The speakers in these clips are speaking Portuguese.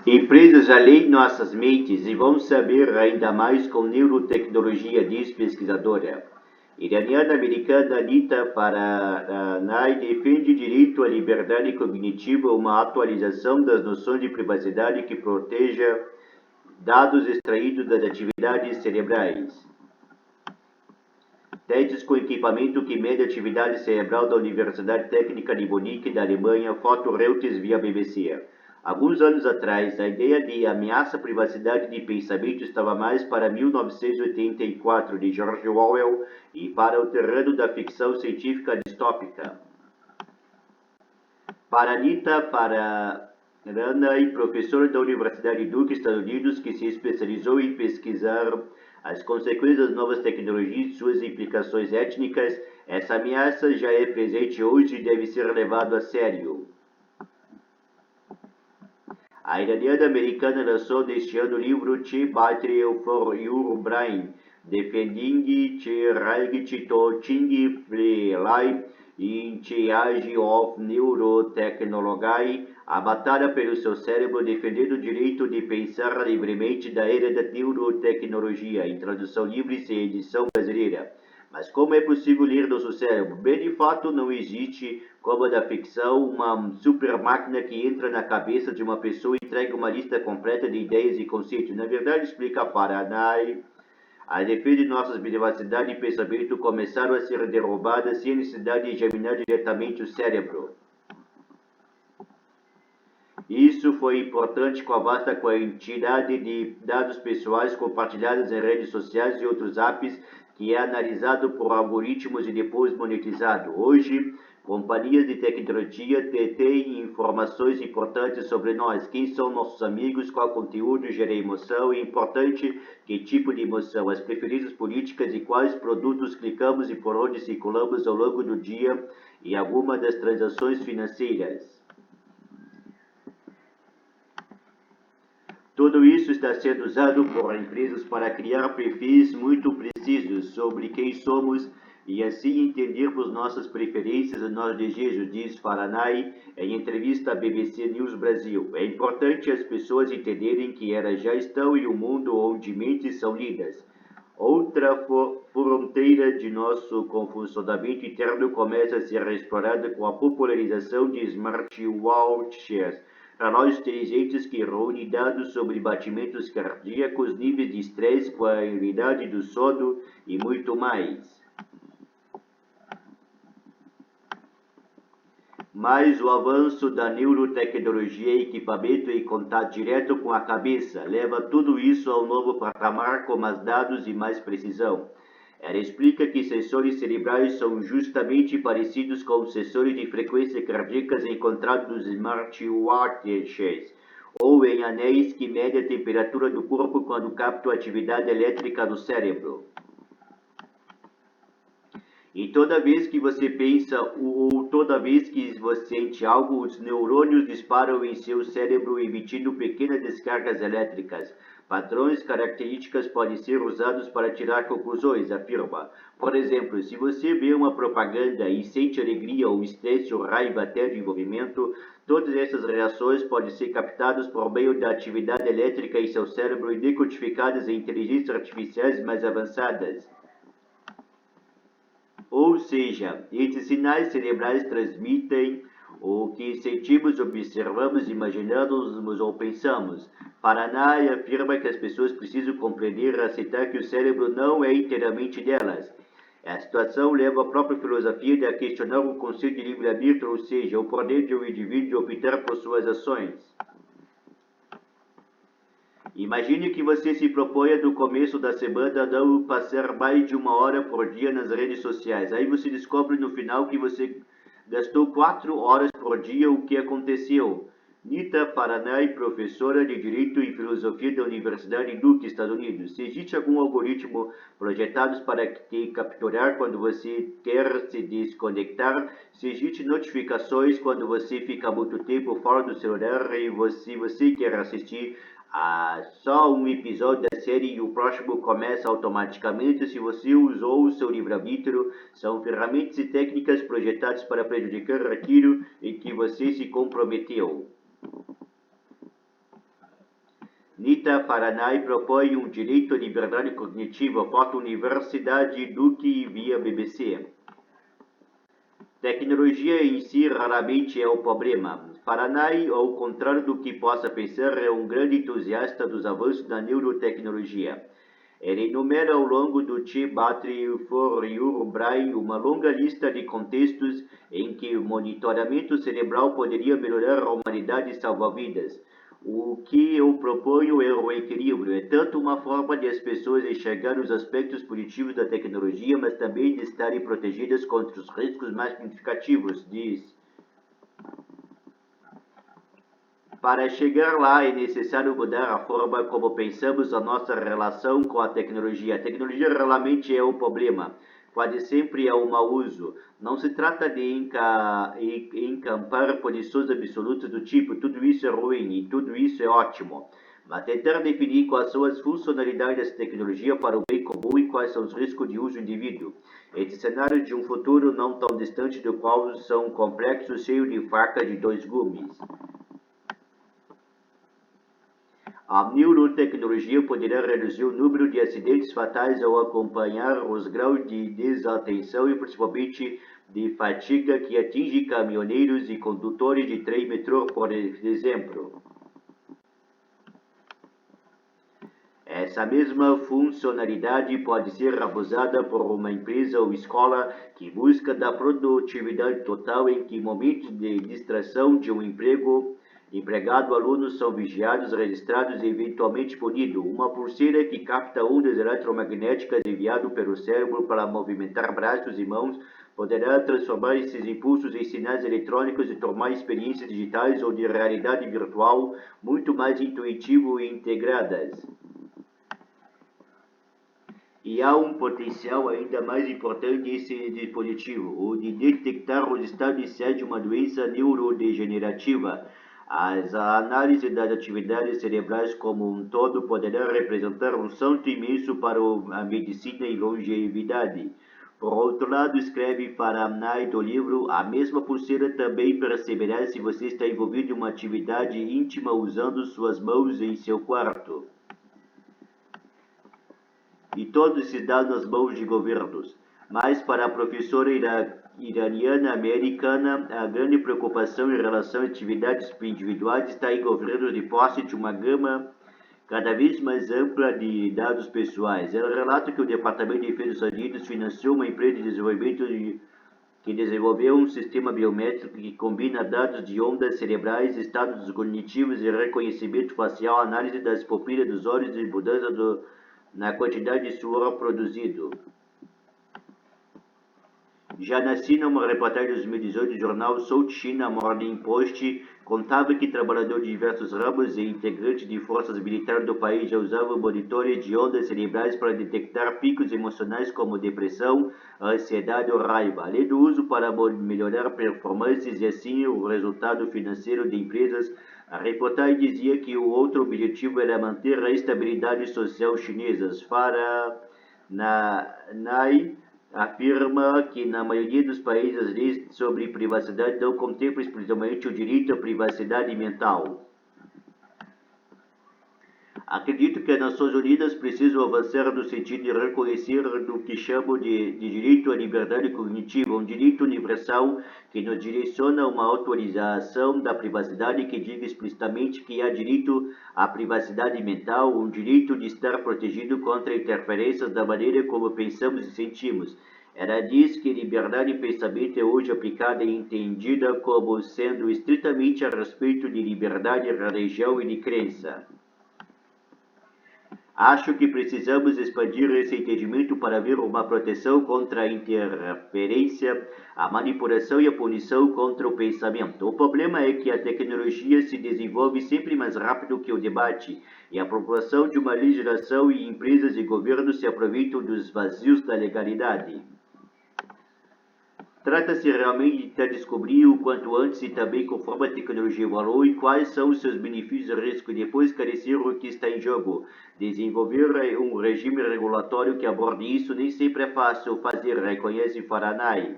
Empresas além nossas mentes e vão saber ainda mais com neurotecnologia, diz pesquisadora. Iraniana-americana Anita Paranay defende o direito à liberdade cognitiva, uma atualização das noções de privacidade que proteja dados extraídos das atividades cerebrais. Testes com equipamento que mede a atividade cerebral da Universidade Técnica de Munique, da Alemanha, foto Reuters via BBC. Alguns anos atrás, a ideia de ameaça à privacidade de pensamento estava mais para 1984, de George Orwell, e para o terreno da ficção científica distópica. Para Anita Paranay, professora da Universidade Duke, Estados Unidos, que se especializou em pesquisar as consequências das novas tecnologias e suas implicações étnicas, essa ameaça já é presente hoje e deve ser levado a sério. A iraniana americana lançou neste ano o livro The Battle for Your Brain, Defending the Right to Think Freely in the Age of Neurotechnology, a batalha pelo seu cérebro, defendendo o direito de pensar livremente da era da neurotecnologia, em tradução livre sem edição brasileira. Mas como é possível ler nosso cérebro? Bem, de fato, não existe, como da ficção, uma super máquina que entra na cabeça de uma pessoa e entrega uma lista completa de ideias e conceitos. Na verdade, explica Paranay, a defesa de nossas privacidade e pensamento começaram a ser derrubadas sem a necessidade de examinar diretamente o cérebro. Isso foi importante com a vasta quantidade de dados pessoais compartilhados em redes sociais e outros apps, que é analisado por algoritmos e depois monetizado. Hoje, companhias de tecnologia detêm informações importantes sobre nós, quem são nossos amigos, qual conteúdo gera emoção e, importante, que tipo de emoção, as preferências políticas e quais produtos clicamos e por onde circulamos ao longo do dia e algumas das transações financeiras. Tudo isso está sendo usado por empresas para criar perfis muito precisos sobre quem somos e assim entendermos nossas preferências e nossos desejos, diz Paranay em entrevista à BBC News Brasil. É importante as pessoas entenderem que elas já estão em um mundo onde mentes são lidas. Outra fronteira de nosso funcionamento interno começa a ser explorada com a popularização de smartwatches, relógios inteligentes que reúnem dados sobre batimentos cardíacos, níveis de estresse, qualidade do sono e muito mais. Mas o avanço da neurotecnologia, equipamento em contato direto com a cabeça, leva tudo isso a um novo patamar com mais dados e mais precisão. Ela explica que sensores cerebrais são justamente parecidos com os sensores de frequência cardíacas encontrados nos smartwatches, ou em anéis que medem a temperatura do corpo quando captam a atividade elétrica do cérebro. E toda vez que você pensa ou toda vez que você sente algo, os neurônios disparam em seu cérebro emitindo pequenas descargas elétricas. Padrões características podem ser usados para tirar conclusões, afirma. Por exemplo, se você vê uma propaganda e sente alegria ou estresse ou raiva até de envolvimento, todas essas reações podem ser captadas por meio da atividade elétrica em seu cérebro e decodificadas em inteligências artificiais mais avançadas. Ou seja, esses sinais cerebrais transmitem o que sentimos, observamos, imaginamos ou pensamos. Paranay afirma que as pessoas precisam compreender e aceitar que o cérebro não é inteiramente delas. A situação leva a própria filosofia a questionar o conceito de livre-arbítrio, ou seja, o poder de um indivíduo optar por suas ações. Imagine que você se proponha no começo da semana a não passar mais de 1 hora por dia nas redes sociais. Aí você descobre no final que você gastou 4 horas por dia. O que aconteceu? Anita Paranay, professora de Direito e Filosofia da Universidade Duke, Estados Unidos. Se existe algum algoritmo projetado para te capturar quando você quer se desconectar, se existem notificações quando você fica muito tempo fora do celular e se você quer assistir só um episódio da série e o próximo começa automaticamente, se você usou o seu livre-arbítrio, são ferramentas e técnicas projetadas para prejudicar aquilo em que você se comprometeu. Nita Faranay propõe um direito à liberdade cognitiva, foto Universidade Duke via BBC. Tecnologia em si raramente é o problema. Faranay, ao contrário do que possa pensar, é um grande entusiasta dos avanços da neurotecnologia. Ele enumera ao longo do Chip Battery for Your Brain uma longa lista de contextos em que o monitoramento cerebral poderia melhorar a humanidade e salvar vidas. O que eu proponho é o equilíbrio. É tanto uma forma de as pessoas enxergar os aspectos positivos da tecnologia, mas também de estarem protegidas contra os riscos mais significativos, diz. Para chegar lá, é necessário mudar a forma como pensamos a nossa relação com a tecnologia. A tecnologia realmente é o problema. Quase sempre é o mau uso. Não se trata de encampar posições absolutas do tipo tudo isso é ruim e tudo isso é ótimo, mas tentar definir quais são as funcionalidades da tecnologia para o bem comum e quais são os riscos de uso indivíduo. Esse cenário de um futuro não tão distante do qual são complexos, cheio de faca de dois gumes. A neurotecnologia poderá reduzir o número de acidentes fatais ao acompanhar os graus de desatenção e principalmente de fadiga que atinge caminhoneiros e condutores de trem metrô, por exemplo. Essa mesma funcionalidade pode ser abusada por uma empresa ou escola que busca da produtividade total em que momentos de distração de um empregado, alunos são vigiados, registrados e eventualmente punidos. Uma pulseira que capta ondas eletromagnéticas enviado pelo cérebro para movimentar braços e mãos poderá transformar esses impulsos em sinais eletrônicos e tornar experiências digitais ou de realidade virtual muito mais intuitivas e integradas. E há um potencial ainda mais importante desse dispositivo, o de detectar os estados iniciais de uma doença neurodegenerativa. As análises das atividades cerebrais como um todo poderão representar um salto imenso para a medicina e longevidade. Por outro lado, escreve Faranay do livro, a mesma pulseira também perceberá se você está envolvido em uma atividade íntima usando suas mãos em seu quarto. E todos se dão nas mãos de governos. Mas para a professora iraniana-americana, a grande preocupação em relação a atividades individuais está em governos de posse de uma gama cada vez mais ampla de dados pessoais. Ela relata que o Departamento de Defesa dos Estados Unidos financiou uma empresa de desenvolvimento que desenvolveu um sistema biométrico que combina dados de ondas cerebrais, estados cognitivos e reconhecimento facial, análise das pupilas dos olhos e mudança na quantidade de suor produzido. Já nasci numa reportagem de 2018 do jornal South China Morning Post, contava que trabalhadores de diversos ramos e integrantes de forças militares do país já usavam monitores de ondas cerebrais para detectar picos emocionais como depressão, ansiedade ou raiva, além do uso para melhorar performances e assim o resultado financeiro de empresas. A reportagem dizia que o outro objetivo era manter a estabilidade social chinesa. Faranay afirma que na maioria dos países as leis sobre privacidade não contemplam explicitamente o direito à privacidade mental. Acredito que as Nações Unidas precisam avançar no sentido de reconhecer o que chamo de direito à liberdade cognitiva, um direito universal que nos direciona a uma autorização da privacidade que diga explicitamente que há direito à privacidade mental, um direito de estar protegido contra interferências da maneira como pensamos e sentimos. Ela diz que liberdade de pensamento é hoje aplicada e entendida como sendo estritamente a respeito de liberdade de religião e de crença. Acho que precisamos expandir esse entendimento para ver uma proteção contra a interferência, a manipulação e a punição contra o pensamento. O problema é que a tecnologia se desenvolve sempre mais rápido que o debate, e a população de uma legislação e empresas e governos se aproveitam dos vazios da legalidade. Trata-se realmente de descobrir o quanto antes e também conforme a tecnologia evolui quais são os seus benefícios e riscos e depois esclarecer o que está em jogo. Desenvolver um regime regulatório que aborde isso nem sempre é fácil fazer, reconhece Faranay.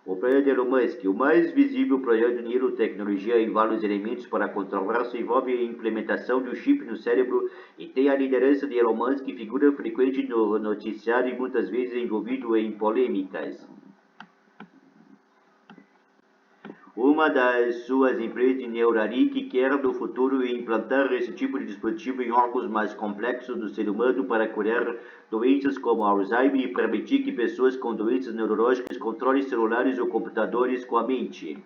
O projeto de Elon Musk. O mais visível projeto de neurotecnologia em vários elementos para controlar-se envolve a implementação de um chip no cérebro e tem a liderança de Elon Musk, figura frequente no noticiário e muitas vezes envolvido em polêmicas. Uma das suas empresas de Neuralink quer no futuro implantar esse tipo de dispositivo em órgãos mais complexos do ser humano para curar doenças como Alzheimer e permitir que pessoas com doenças neurológicas controlem celulares ou computadores com a mente.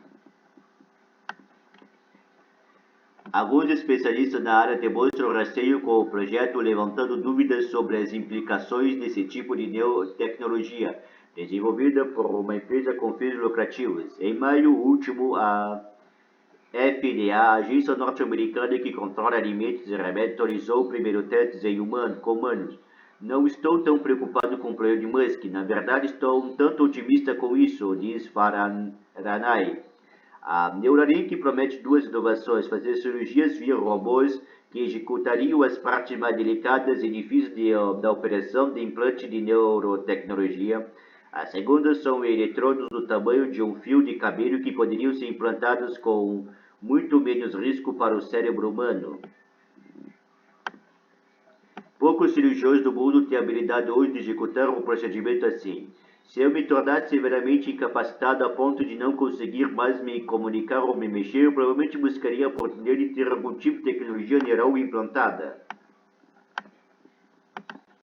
Alguns especialistas na área demonstram receio com o projeto, levantando dúvidas sobre as implicações desse tipo de neotecnologia, desenvolvida por uma empresa com fins lucrativos. Em maio último, a FDA, a agência norte-americana que controla alimentos e remédios, autorizou o primeiro testes em humanos. Não estou tão preocupado com o projeto de Musk. Na verdade, estou um tanto otimista com isso, diz Faranay. A Neuralink promete duas inovações: fazer cirurgias via robôs que executariam as partes mais delicadas e difíceis da operação de implante de neurotecnologia. A segunda são eletrodos do tamanho de um fio de cabelo que poderiam ser implantados com muito menos risco para o cérebro humano. Poucos cirurgiões do mundo têm a habilidade hoje de executar um procedimento assim. Se eu me tornasse severamente incapacitado a ponto de não conseguir mais me comunicar ou me mexer, eu provavelmente buscaria a oportunidade de ter algum tipo de tecnologia neural implantada.